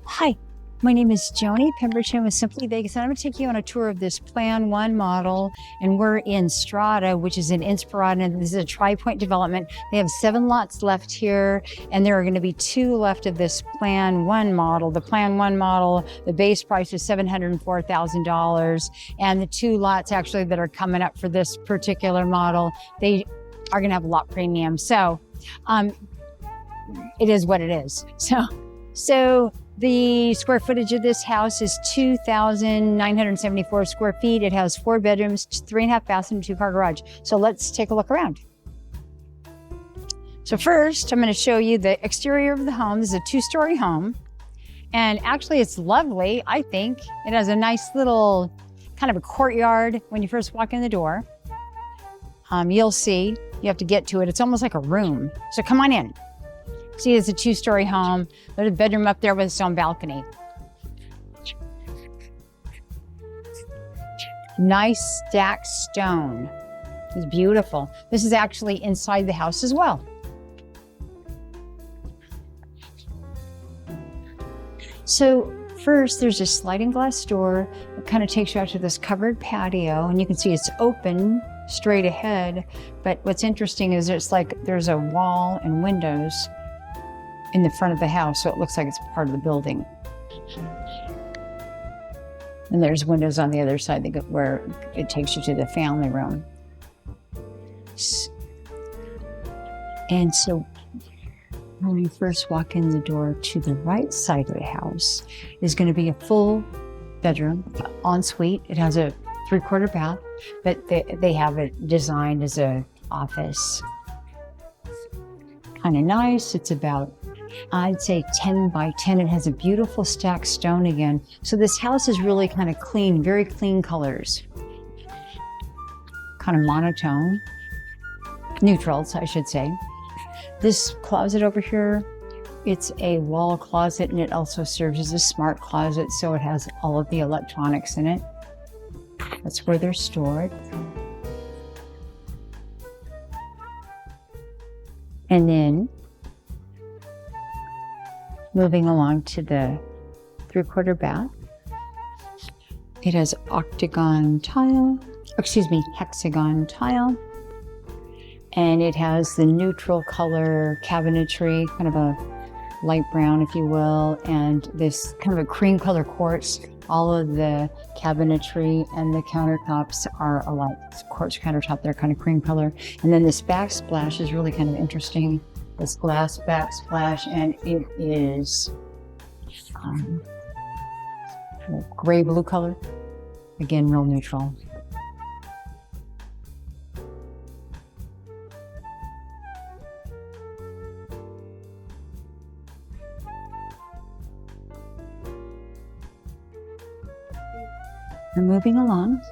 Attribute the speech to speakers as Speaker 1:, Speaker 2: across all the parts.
Speaker 1: Hi, my name is Joani, Pemberton with Simply Vegas, and I'm going to take you on a tour of this Plan 1 model, and we're in Strada, which is in Inspirada, and this is a Tri Pointe development. They have 7 lots left here, and there are going to be 2 left of this Plan 1 model. The Plan 1 model, the base price is $704,000, and the 2 lots actually that are coming up for this particular model, they are going to have a lot premium. So it is what it is. So the square footage of this house is 2,974 square feet. It has 4 bedrooms, 3.5 bathrooms, 2-car garage. So let's take a look around. So first, I'm going to show you the exterior of the home. This is a 2-story home. And actually, it's lovely, I think. It has a nice little kind of a courtyard when you first walk in the door. You'll see, you have to get to it. It's almost like a room. So come on in. See, it's a 2-story home. There's a bedroom up there with its own balcony. Nice stacked stone. It's beautiful. This is actually inside the house as well. So first, there's a sliding glass door that kind of takes you out to this covered patio, and you can see it's open straight ahead. But what's interesting is it's like there's a wall and windows in the front of the house, so it looks like it's part of the building. And there's windows on the other side that go where it takes you to the family room. And so when you first walk in the door, to the right side of the house is going to be a full bedroom, ensuite. It has a 3/4 bath, but they have it designed as an office. Kind of nice. It's about, I'd say, 10 by 10. It has a beautiful stacked stone again. So this house is really kind of clean, very clean colors. Kind of monotone. Neutrals, I should say. This closet over here, it's a wall closet, and it also serves as a smart closet, so it has all of the electronics in it. That's where they're stored. And then moving along to the 3/4 bath. It has hexagon tile. And it has the neutral color cabinetry, kind of a light brown, if you will, and this kind of a cream color quartz. All of the cabinetry and the countertops are alike. Quartz countertop, they're kind of cream color. And then this backsplash is really kind of interesting. This glass backsplash, and it is gray blue color. Again, real neutral. We're moving along.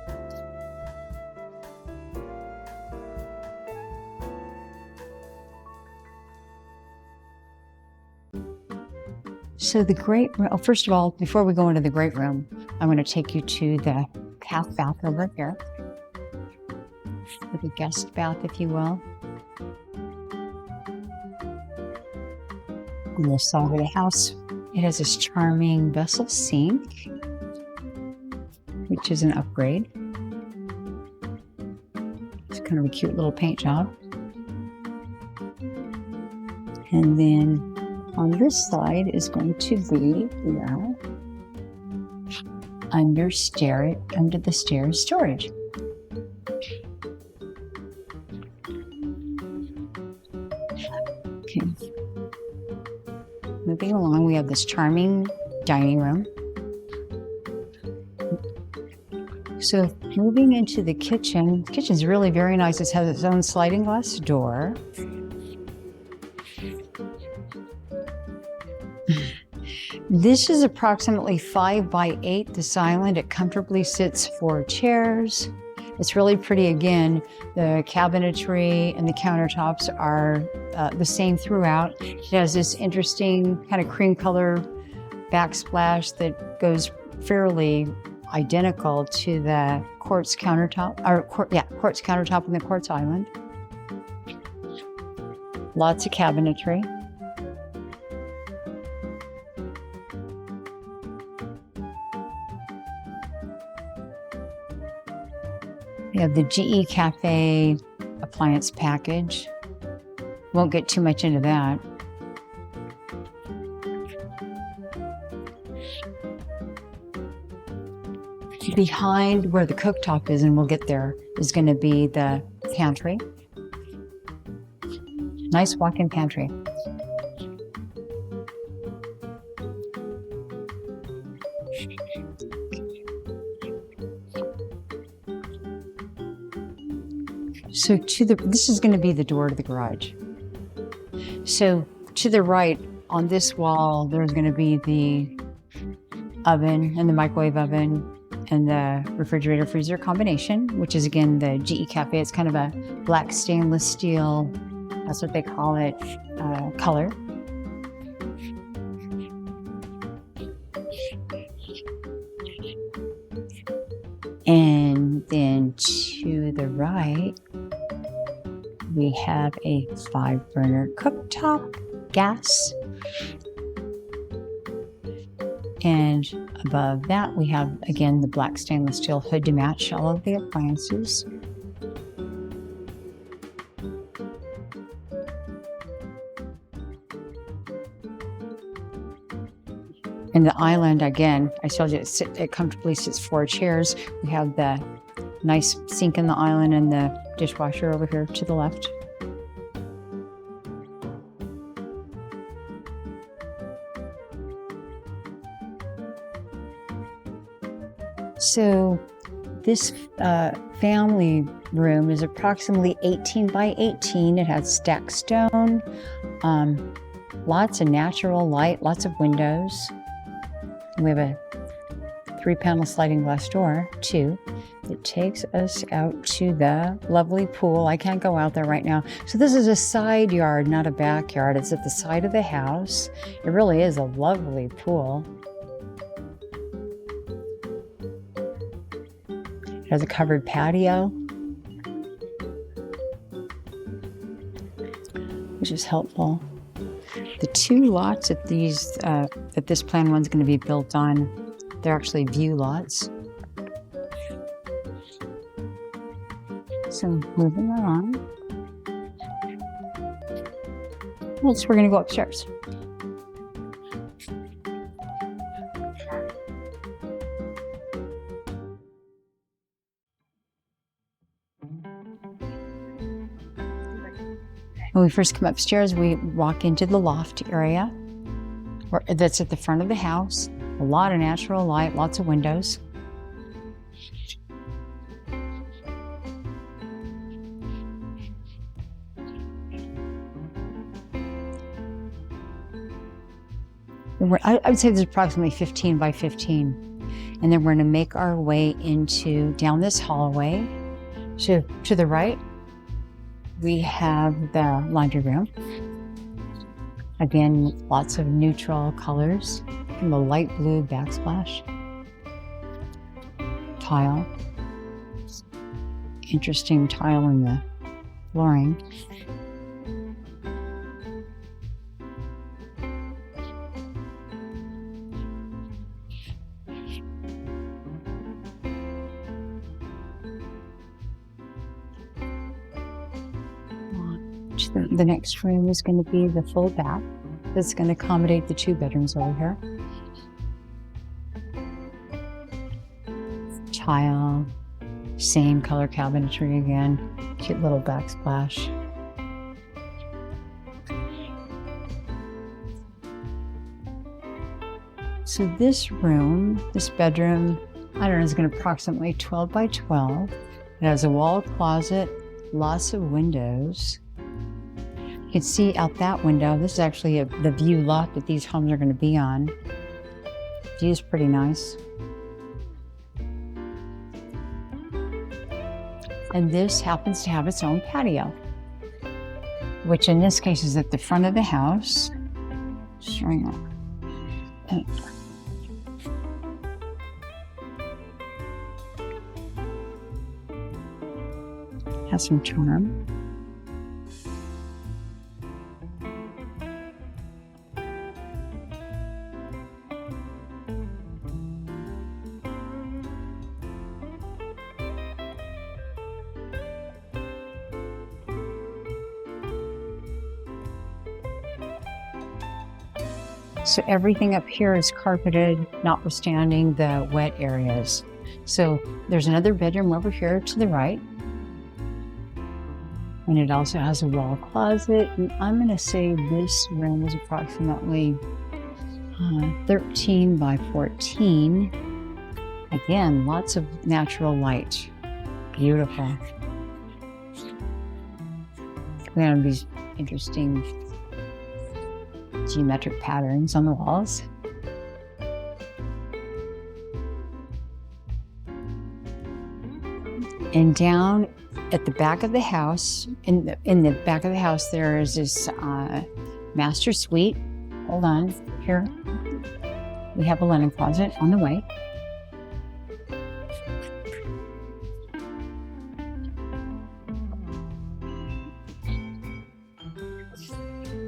Speaker 1: So the great room, first of all, before we go into the great room, I'm going to take you to the half bath over here. The guest bath, if you will. On this side of the house, it has this charming vessel sink, which is an upgrade. It's kind of a cute little paint job. And then on this side is going to be under the stairs storage. Okay. Moving along, we have this charming dining room. So moving into the kitchen, the kitchen's really very nice. It has its own sliding glass door. This is approximately 5 by 8, this island. It comfortably sits 4 chairs. It's really pretty. Again, the cabinetry and the countertops are the same throughout. It has this interesting kind of cream color backsplash that goes fairly identical to the quartz countertop, quartz countertop on the quartz island. Lots of cabinetry. We have the GE Cafe appliance package. Won't get too much into that. Behind where the cooktop is, and we'll get there, is going to be the pantry. Nice walk-in pantry. So this is going to be the door to the garage. So to the right on this wall, there's going to be the oven and the microwave oven and the refrigerator freezer combination, which is again the GE Cafe. It's kind of a black stainless steel, that's what they call it, color. And then to the right, we have a 5-burner cooktop, gas. And above that, we have, again, the black stainless steel hood to match all of the appliances. And the island, again, I told you it comfortably sits 4 chairs. We have the nice sink in the island and the dishwasher over here to the left. So this family room is approximately 18 by 18. It has stacked stone, lots of natural light, lots of windows. We have a 3-panel sliding glass door, too. It takes us out to the lovely pool. I can't go out there right now. So this is a side yard, not a backyard. It's at the side of the house. It really is a lovely pool. It has a covered patio, which is helpful. The 2 lots that this plan one's going to be built on, they're actually view lots. So moving along. Next, we're going to go upstairs. When we first come upstairs, we walk into the loft area that's at the front of the house. A lot of natural light, lots of windows. I would say there's approximately 15 by 15. And then we're going to make our way down this hallway. So to the right, we have the laundry room. Again, lots of neutral colors and the light blue backsplash. Tile. Interesting tile in the flooring. The next room is going to be the full bath. That's going to accommodate the 2 bedrooms over here. Tile, same color cabinetry again. Cute little backsplash. So this bedroom, I don't know, is going to approximately 12 by 12. It has a wall closet, lots of windows. You can see out that window. This is actually the view lot that these homes are going to be on. View's pretty nice. And this happens to have its own patio, which in this case is at the front of the house. Showing up. Has some charm. So everything up here is carpeted, notwithstanding the wet areas. So there's another bedroom over here to the right. And it also has a wall closet. And I'm going to say this room is approximately 13 by 14. Again, lots of natural light. Beautiful. We have these interesting geometric patterns on the walls. And down at the back of the house, in the back of the house, there is this master suite. Hold on, here. We have a linen closet on the way.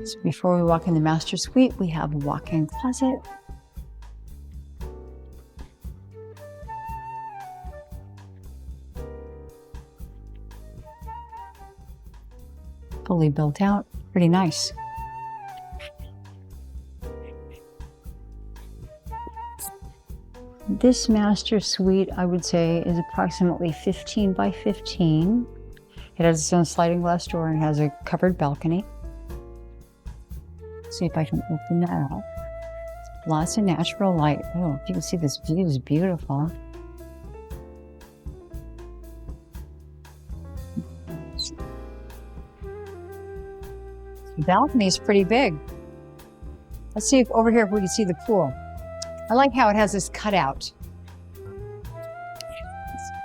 Speaker 1: So before we walk in the master suite, we have a walk-in closet. Fully built out, pretty nice. This master suite, I would say, is approximately 15 by 15. It has its own sliding glass door and has a covered balcony. See if I can open that up. Lots of natural light. Oh, you can see this view is beautiful. The balcony is pretty big. Let's see if over here if we can see the pool. I like how it has this cutout.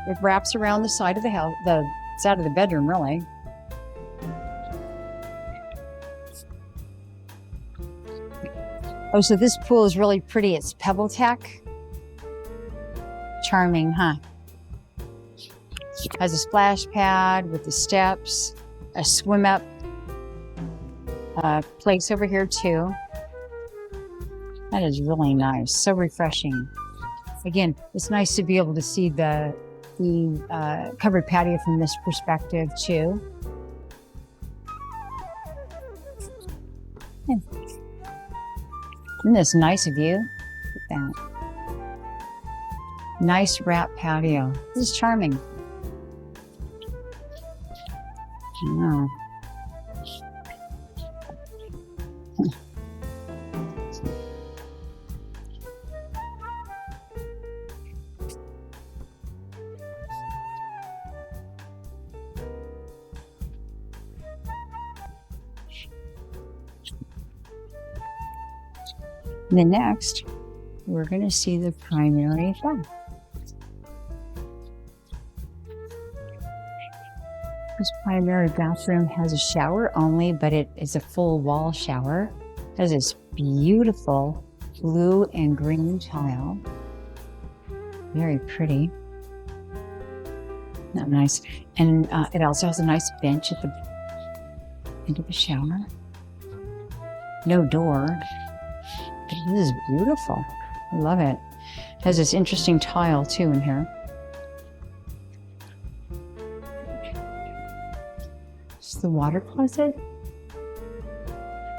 Speaker 1: It wraps around the side of the house, the side of the bedroom, really. Oh, so this pool is really pretty. It's pebble tech. Charming, huh? Has a splash pad with the steps, a swim up place over here too. That is really nice. So refreshing. Again, it's nice to be able to see the covered patio from this perspective too. Isn't this nice of you? Look at that. Nice wrap patio. This is charming. Wow. And then next, we're going to see the primary floor. This primary bathroom has a shower only, but it is a full wall shower. It has this beautiful blue and green tile. Very pretty. Not nice. And it also has a nice bench at the end of the shower. No door. This is beautiful. I love it. It has this interesting tile too in here. It's the water closet.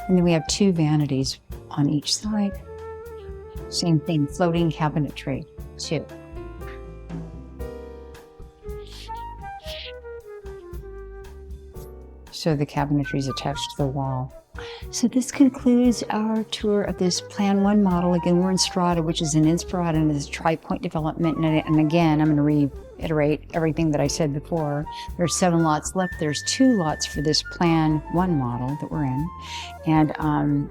Speaker 1: And then we have two vanities on each side. Same thing, floating cabinetry too. So the cabinetry is attached to the wall. So this concludes our tour of this Plan 1 model. Again, we're in Strada, which is an Inspirada and is a Tri Pointe development. And again, I'm going to reiterate everything that I said before. There's 7 lots left. There's 2 lots for this Plan 1 model that we're in. And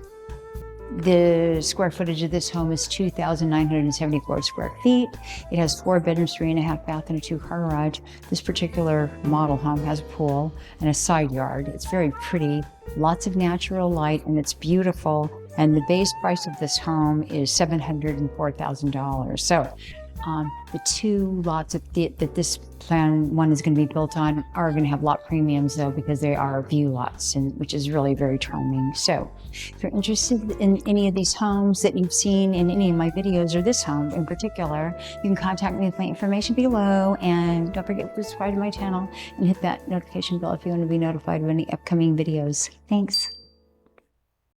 Speaker 1: the square footage of this home is 2,974 square feet. It has 4 bedrooms, 3.5 bath, and a 2-car garage. This particular model home has a pool and a side yard. It's very pretty, lots of natural light, and it's beautiful. And the base price of this home is $704,000. So the 2 lots that this Plan 1 is going to be built on are going to have lot premiums though, because they are view lots, and which is really very charming. So if you're interested in any of these homes that you've seen in any of my videos, or this home in particular, you can contact me with my information below, and don't forget to subscribe to my channel and hit that notification bell if you want to be notified of any upcoming videos. Thanks.